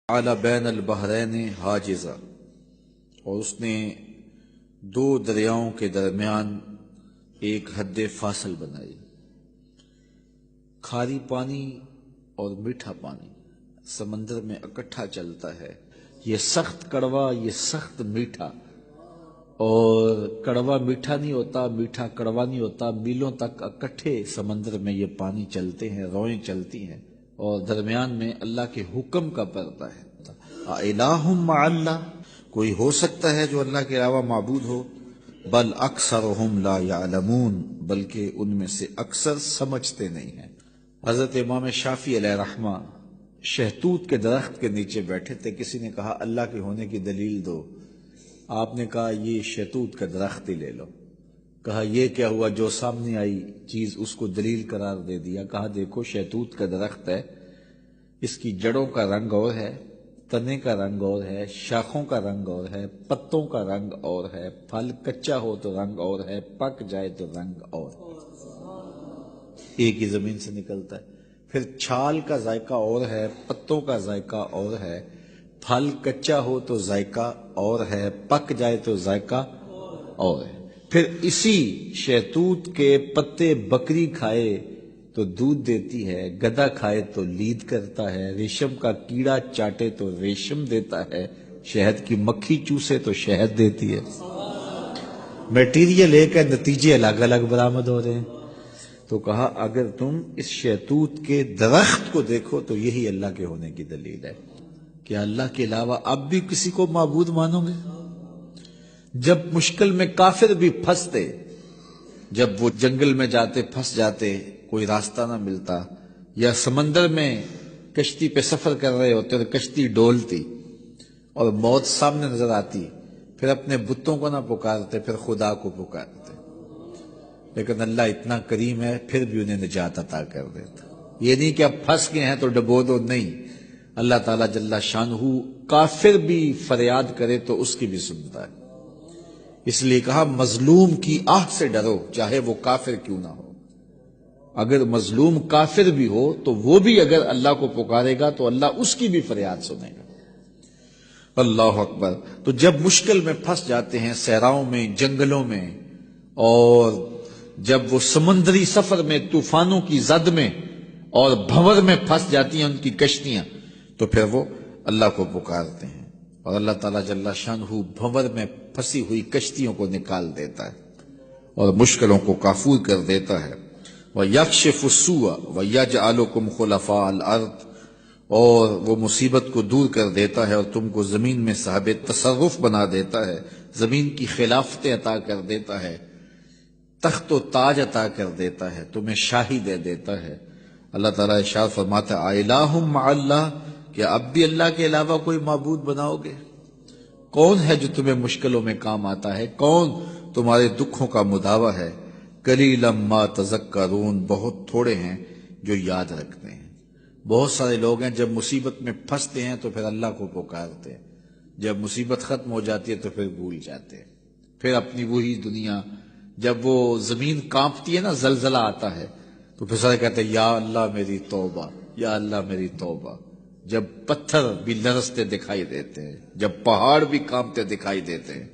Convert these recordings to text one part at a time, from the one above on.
اعلی بین البحرین حاجزا، اور اس نے دو دریاؤں کے درمیان ایک حد فاصل بنائی۔ کھاری پانی اور میٹھا پانی سمندر میں اکٹھا چلتا ہے، یہ سخت کڑوا، یہ سخت میٹھا، اور کڑوا میٹھا نہیں ہوتا، میٹھا کڑوا نہیں ہوتا، میلوں تک اکٹھے سمندر میں یہ پانی چلتے ہیں، روئیں چلتی ہیں، اور درمیان میں اللہ کے حکم کا پردہ ہے۔ الہ مع اللہ، کوئی ہو سکتا ہے جو اللہ کے علاوہ معبود ہو؟ بل اکثرہم لا یعلمون، بلکہ ان میں سے اکثر سمجھتے نہیں ہیں۔ حضرت امام شافعی علیہ رحمہ شہتوت کے درخت کے نیچے بیٹھے تھے، کسی نے کہا اللہ کے ہونے کی دلیل دو، آپ نے کہا یہ شہتوت کا درخت ہی لے لو۔ کہا یہ کیا ہوا، جو سامنے آئی چیز اس کو دلیل قرار دے دیا۔ کہا دیکھو شہتوت کا درخت ہے، اس کی جڑوں کا رنگ اور ہے، تنے کا رنگ اور ہے، شاخوں کا رنگ اور ہے، پتوں کا رنگ اور ہے، پھل کچا ہو تو رنگ اور ہے، پک جائے تو رنگ اور ہے، ایک ہی زمین سے نکلتا ہے۔ پھر چھال کا ذائقہ اور ہے، پتوں کا ذائقہ اور ہے، پھل کچا ہو تو ذائقہ اور ہے، پک جائے تو ذائقہ اور ہے۔ پھر اسی شہتوت کے پتے بکری کھائے تو دودھ دیتی ہے، گدھا کھائے تو لید کرتا ہے، ریشم کا کیڑا چاٹے تو ریشم دیتا ہے، شہد کی مکھی چوسے تو شہد دیتی ہے۔ میٹیریل ایک ہے، نتیجے الگ الگ برآمد ہو رہے ہیں۔ تو کہا اگر تم اس شہتوت کے درخت کو دیکھو تو یہی اللہ کے ہونے کی دلیل ہے۔ کیا اللہ کے علاوہ اب بھی کسی کو معبود مانو گے؟ جب مشکل میں کافر بھی پھنستے، جب وہ جنگل میں جاتے پھنس جاتے، کوئی راستہ نہ ملتا، یا سمندر میں کشتی پہ سفر کر رہے ہوتے تو کشتی ڈولتی اور موت سامنے نظر آتی، پھر اپنے بتوں کو نہ پکارتے، پھر خدا کو پکارتے، لیکن اللہ اتنا کریم ہے پھر بھی انہیں نجات عطا کر دیتا۔ یہ نہیں کہ اب پھنس گئے ہیں تو ڈبو دو، نہیں، اللہ تعالیٰ جل شانہ کافر بھی فریاد کرے تو اس کی بھی سنتا ہے۔ اس لیے کہا مظلوم کی آہ سے ڈرو، چاہے وہ کافر کیوں نہ ہو۔ اگر مظلوم کافر بھی ہو تو وہ بھی اگر اللہ کو پکارے گا تو اللہ اس کی بھی فریاد سنے گا۔ اللہ اکبر۔ تو جب مشکل میں پھنس جاتے ہیں، صحراؤں میں، جنگلوں میں، اور جب وہ سمندری سفر میں طوفانوں کی زد میں اور بھنور میں پھنس جاتی ہیں ان کی کشتیاں، تو پھر وہ اللہ کو پکارتے ہیں، اور اللہ تعالیٰ جل شانہ بھنور میں پھنسی ہوئی کشتیوں کو نکال دیتا ہے اور مشکلوں کو کافور کر دیتا ہے۔ وَيَكْشِفُ السُّوءَ وَيَجْعَلُكُمْ خُلَفَاءَ الْأَرْضِ، اور وہ مصیبت کو دور کر دیتا ہے اور تم کو زمین میں صاحب تصرف بنا دیتا ہے، زمین کی خلافتیں عطا کر دیتا ہے، تخت و تاج عطا کر دیتا ہے، تمہیں شاہی دے دیتا ہے۔ اللہ تعالیٰ ارشاد فرماتا ہے الہ مع اللہ، کیا اب بھی اللہ کے علاوہ کوئی معبود بناؤ گے؟ کون ہے جو تمہیں مشکلوں میں کام آتا ہے؟ کون تمہارے دکھوں کا مداوا ہے؟ قلیلا ما تذکرون، بہت تھوڑے ہیں جو یاد رکھتے ہیں۔ بہت سارے لوگ ہیں جب مصیبت میں پھنستے ہیں تو پھر اللہ کو پکارتے ہیں، جب مصیبت ختم ہو جاتی ہے تو پھر بھول جاتے ہیں، پھر اپنی وہی دنیا۔ جب وہ زمین کانپتی ہے نا، زلزلہ آتا ہے، تو پھر سارے کہتے ہیں یا اللہ میری توبہ، یا اللہ میری توبہ۔ جب پتھر بھی لرزتے دکھائی دیتے ہیں، جب پہاڑ بھی کانپتے دکھائی دیتے ہیں،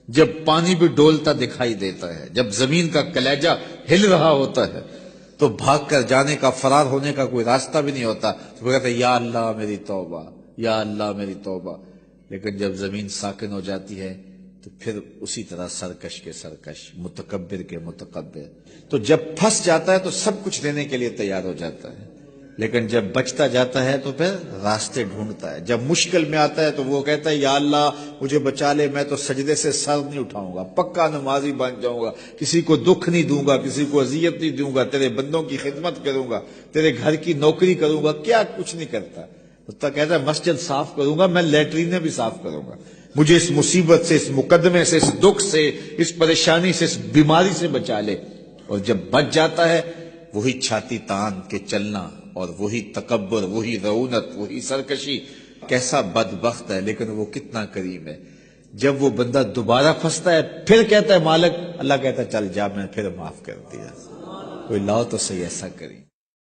جب پانی بھی ڈولتا دکھائی دیتا ہے، جب زمین کا کلیجہ ہل رہا ہوتا ہے، تو بھاگ کر جانے کا، فرار ہونے کا کوئی راستہ بھی نہیں ہوتا، تو وہ کہتے ہیں یا اللہ میری توبہ، یا اللہ میری توبہ۔ لیکن جب زمین ساکن ہو جاتی ہے تو پھر اسی طرح سرکش کے سرکش، متکبر کے متکبر۔ تو جب پھنس جاتا ہے تو سب کچھ دینے کے لیے تیار ہو جاتا ہے، لیکن جب بچتا جاتا ہے تو پھر راستے ڈھونڈتا ہے۔ جب مشکل میں آتا ہے تو وہ کہتا ہے یا اللہ مجھے بچا لے، میں تو سجدے سے سر نہیں اٹھاؤں گا، پکا نمازی بن جاؤں گا، کسی کو دکھ نہیں دوں گا، کسی کو اذیت نہیں دوں گا، تیرے بندوں کی خدمت کروں گا، تیرے گھر کی نوکری کروں گا۔ کیا کچھ نہیں کرتا، تو کہتا ہے مسجد صاف کروں گا، میں لیٹرینیں بھی صاف کروں گا، مجھے اس مصیبت سے، اس مقدمے سے، اس دکھ سے، اس پریشانی سے، اس بیماری سے بچا لے۔ اور جب بچ جاتا ہے وہی چھاتی تان کے چلنا، اور وہی تکبر، وہی رعونت، وہی سرکشی۔ کیسا بدبخت ہے، لیکن وہ کتنا کریم ہے۔ جب وہ بندہ دوبارہ پھنستا ہے پھر کہتا ہے مالک، اللہ کہتا ہے چل جا، میں پھر معاف کر دیا، کوئی لاؤ تو صحیح ایسا کریم۔